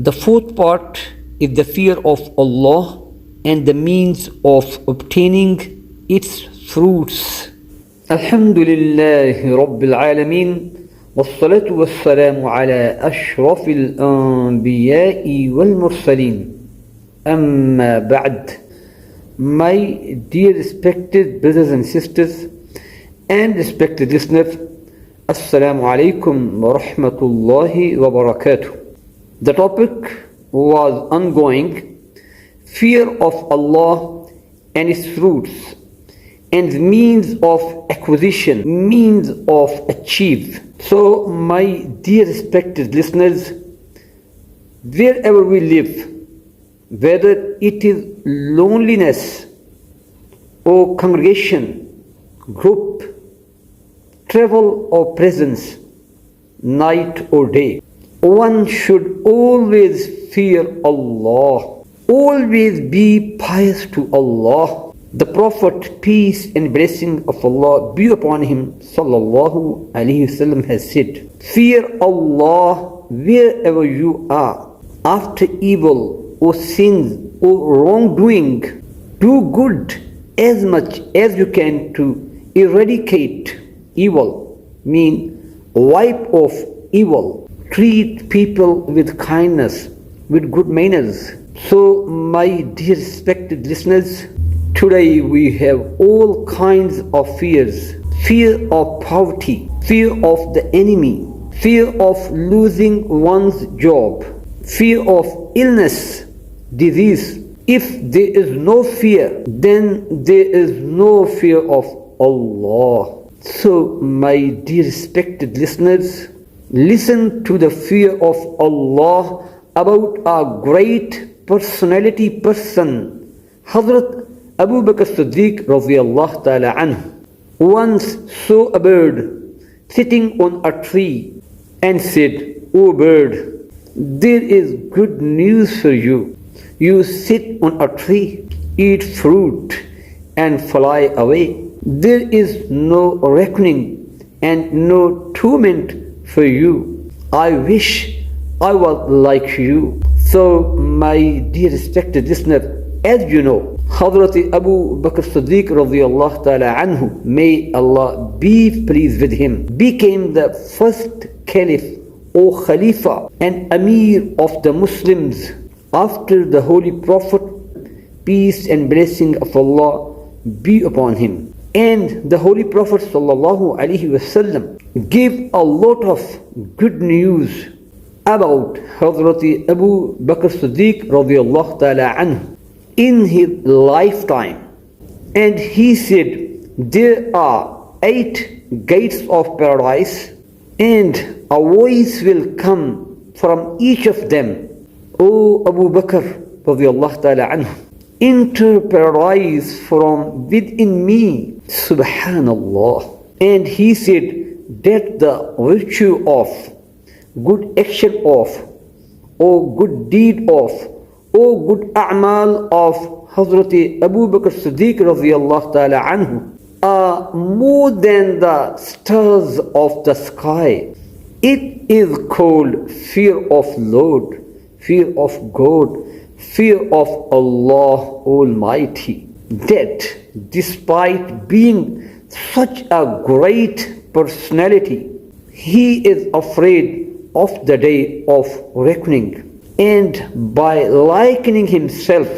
The fourth part is the fear of Allah and the means of obtaining its fruits. Alhamdulillahi Rabbil Alameen والصلاة والسلام على أشرف الأنبياء والمرسلين أما بعد. My dear respected brothers and sisters and respected listeners, Assalamu alaikum wa rahmatullahi wa barakatuh. The topic was ongoing, fear of Allah and its fruits and means of acquisition, means of achieve. So my dear respected listeners, wherever we live, whether it is loneliness or congregation, group, travel or presence, night or day, one should always fear Allah, always be pious to Allah. The Prophet, peace and blessing of Allah be upon him, sallallahu alaihi wasallam, has said, fear Allah wherever you are. After evil or sins or wrongdoing, do good as much as you can to eradicate evil, mean wipe off evil. Treat people with kindness, with good manners. So my dear respected listeners, today we have all kinds of fears. Fear of poverty, fear of the enemy, fear of losing one's job, fear of illness, disease. If there is no fear, then there is no fear of Allah. So my dear respected listeners, listen to the fear of Allah about a great personality person, Hazrat Abu Bakr Siddiq radiyallahu ta'ala anhu. Once saw a bird sitting on a tree and said, "O bird, there is good news for you. You sit on a tree, eat fruit and fly away. There is no reckoning and no torment for you. I wish I was like you." So my dear respected listener, as you know, Hazrat Abu Bakr Siddiq radiyallahu ta'ala anhu, may Allah be pleased with him, became the first caliph or Khalifa and Amir of the Muslims after the Holy Prophet, peace and blessing of Allah be upon him. And the Holy Prophet sallallahu alaihi wasallam gave a lot of good news about Hazrat Abu Bakr Siddiq radiyallahu ta'ala anhu in his lifetime. And he said, there are 8 gates of paradise, and a voice will come from each of them. O Abu Bakr radiyallahu ta'ala anhu, enter paradise from within me. Subhanallah. And he said that the virtue of, good action of, or good deed of, or good a'mal of Hazrat Abu Bakr Siddiq radiyallahu ta'ala anhu are more than the stars of the sky. It is called fear of Lord, fear of God, fear of Allah Almighty. That despite being such a great personality, he is afraid of the day of reckoning. And by likening himself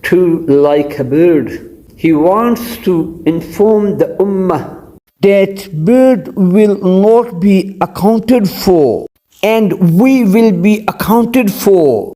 to like a bird, he wants to inform the ummah that bird will not be accounted for and we will be accounted for.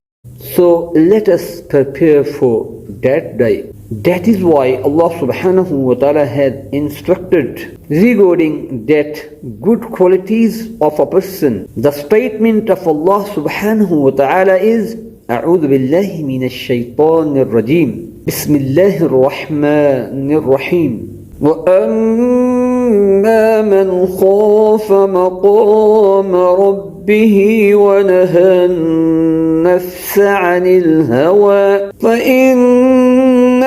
So let us prepare for that day. That is why Allah subhanahu wa ta'ala had instructed regarding that good qualities of a person. The statement of Allah subhanahu wa ta'ala is, أعوذ بالله من الشيطان الرجيم بسم الله الرحمن الرحيم وأما من خاف مقام ربه ونهى النفس عن الهوى فإن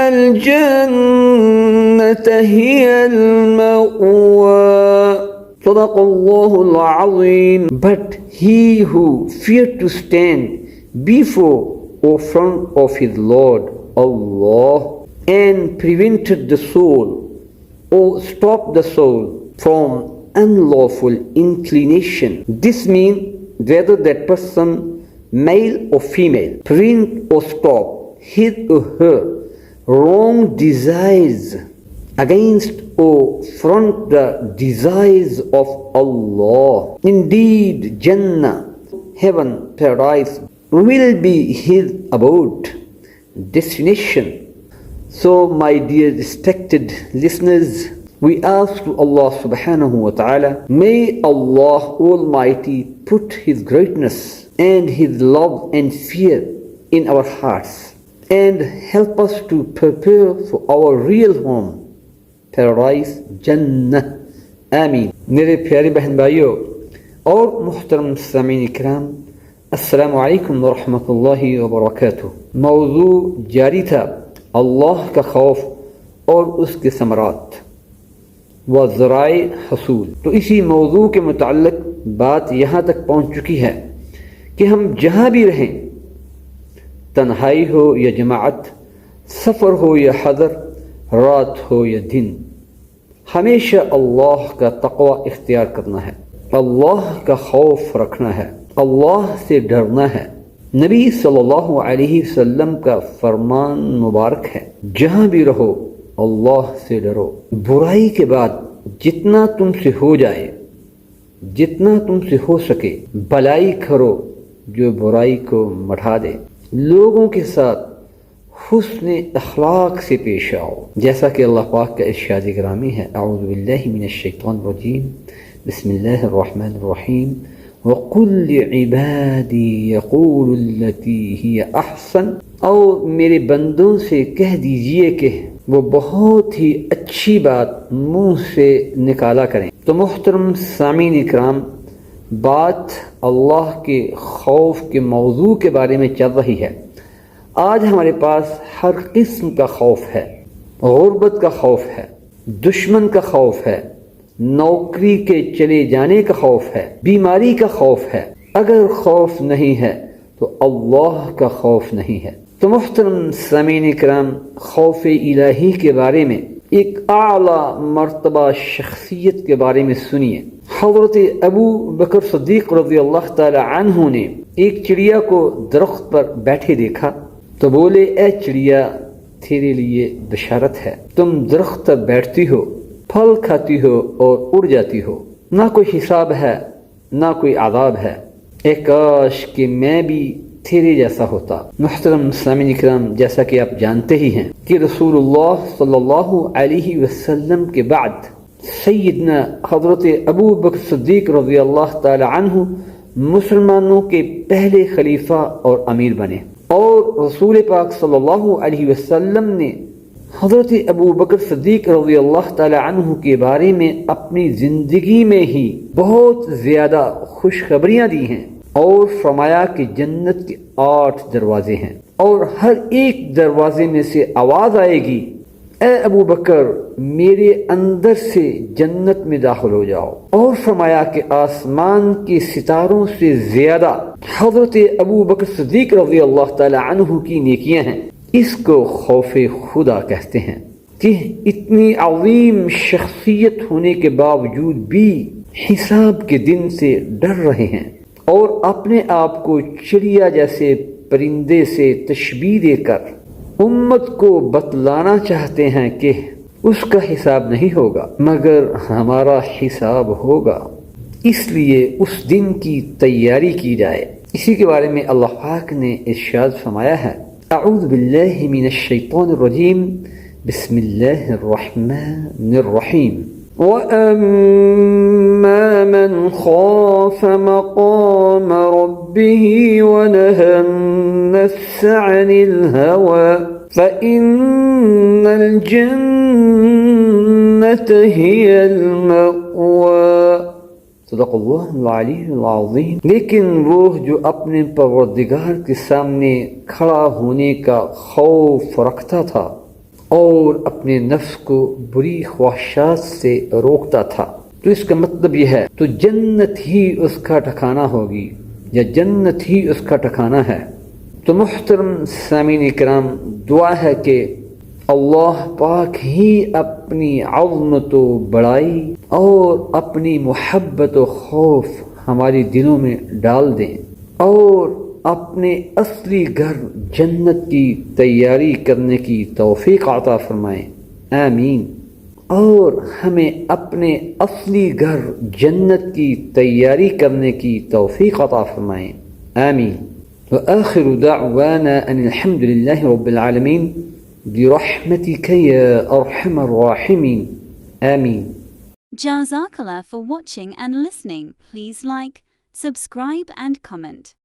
الجنة هي المأوى. صدق الله العظيم. But he who feared to stand before or front of his Lord Allah, and prevented the soul or stopped the soul from unlawful inclination. This means whether that person, male or female, prevent or stop his or her wrong desires against or front the desires of Allah. Indeed, Jannah, heaven, paradise, will be his abode, destination. So, my dear respected listeners, we ask to Allah subhanahu wa ta'ala, may Allah Almighty put His greatness and His love and fear in our hearts and help us to prepare for our real home, paradise, Jannah. Ameen. میرے پیارے بہن بھائیوں اور محترم سامعین کرام، السلام علیکم ورحمۃ اللہ وبرکاتہ۔ موضوع جاری تھا اللہ کا خوف اور اس کے ثمرات و ذرائع حصول۔ تو اسی موضوع کے متعلق بات یہاں تک پہنچ چکی ہے کہ ہم جہاں بھی رہیں، تنہائی ہو یا جماعت، سفر ہو یا حضر، رات ہو یا دن، ہمیشہ اللہ کا تقوی اختیار کرنا ہے، اللہ کا خوف رکھنا ہے، اللہ سے ڈرنا ہے۔ نبی صلی اللہ علیہ وسلم کا فرمان مبارک ہے، جہاں بھی رہو اللہ سے ڈرو، برائی کے بعد جتنا تم سے ہو جائے، جتنا تم سے ہو سکے، بھلائی کرو جو برائی کو مٹا دے، لوگوں کے ساتھ حسن اخلاق سے پیش آؤ، جیسا کہ اللہ پاک کا ارشاد گرامی ہے، اعوذ باللہ من الشیطان الرجیم، بسم اللہ الرحمن الرحیم، وَقُلْ لِعِبَادِي يَقُولُ الَّتِي هِيَ أَحْسَنُ، اور میرے بندوں سے کہہ دیجئے کہ وہ بہت ہی اچھی بات منہ سے نکالا کریں۔ تو محترم سامعین اکرام، بات اللہ کے خوف کے موضوع کے بارے میں چل رہی ہے۔ آج ہمارے پاس ہر قسم کا خوف ہے، غربت کا خوف ہے، دشمن کا خوف ہے، نوکری کے چلے جانے کا خوف ہے، بیماری کا خوف ہے۔ اگر خوف نہیں ہے تو اللہ کا خوف نہیں ہے۔ تو محترم سامعین کرام، خوف الہی کے بارے میں ایک اعلیٰ مرتبہ شخصیت کے بارے میں سنیے۔ حضرت ابو بکر صدیق رضی اللہ تعالی عنہ نے ایک چڑیا کو درخت پر بیٹھے دیکھا تو بولے، اے چڑیا، تیرے لیے بشارت ہے، تم درخت پر بیٹھتی ہو، پھل کھاتی ہو اور اڑ جاتی ہو، نہ کوئی حساب ہے نہ کوئی عذاب ہے، اے کاش کہ میں بھی تیرے جیسا ہوتا۔ محترم سامعین کرام، جیسا کہ آپ جانتے ہی ہیں کہ رسول اللہ صلی اللہ علیہ وسلم کے بعد سیدنا حضرت ابو بکر صدیق رضی اللہ تعالی عنہ مسلمانوں کے پہلے خلیفہ اور امیر بنے، اور رسول پاک صلی اللہ علیہ وسلم نے حضرت ابو بکر صدیق رضی اللہ تعالی عنہ کے بارے میں اپنی زندگی میں ہی بہت زیادہ خوشخبریاں دی ہیں، اور فرمایا کہ جنت کے 8 دروازے ہیں، اور ہر ایک دروازے میں سے آواز آئے گی، اے ابو بکر، میرے اندر سے جنت میں داخل ہو جاؤ۔ اور فرمایا کہ آسمان کے ستاروں سے زیادہ حضرت ابو بکر صدیق رضی اللہ تعالی عنہ کی نیکیاں ہیں۔ اس کو خوف خدا کہتے ہیں کہ اتنی عظیم شخصیت ہونے کے باوجود بھی حساب کے دن سے ڈر رہے ہیں، اور اپنے آپ کو چڑیا جیسے پرندے سے تشبیہ دے کر امت کو بتلانا چاہتے ہیں کہ اس کا حساب نہیں ہوگا مگر ہمارا حساب ہوگا، اس لیے اس دن کی تیاری کی جائے۔ اسی کے بارے میں اللہ پاک نے ارشاد فرمایا ہے، اعوذ باللہ من الشیطان الرجیم، بسم اللہ الرحمن الرحیم، وَأَمَّا مَنْ خَافَ مَقَامَ رَبِّهِ وَنَهَى النَّفْسَ عَنِ الْهَوَى فَإِنَّ الْجَنَّةَ هِيَ الْمَأْوَى۔ صدق اللہ العلی العظیم۔ لیکن وہ جو اپنے پروردگار کے سامنے کھڑا ہونے کا خوف رکھتا تھا اور اپنے نفس کو بری خواہشات سے روکتا تھا، تو اس کا مطلب یہ ہے تو جنت ہی اس کا ٹھکانہ ہوگی، یا جنت ہی اس کا ٹھکانہ ہے۔ تو محترم سامعین کرام، دعا ہے کہ اللہ پاک ہی اپنی عظمت و بڑائی اور اپنی محبت و خوف ہماری دلوں میں ڈال دیں اور اپنے اصلی گھر جنت کی تیاری کرنے کی توفیق عطا فرمائیں، آمین۔ اور ہمیں اپنے اصلی گھر جنت کی تیاری کرنے کی توفیق عطا فرمائیں، آمین۔ وآخر دعوانا ان الحمد لله رب العالمين برحمتك يا ارحم الراحمين، آمین۔ Jazakallah for watching and listening. Please like, subscribe and comment.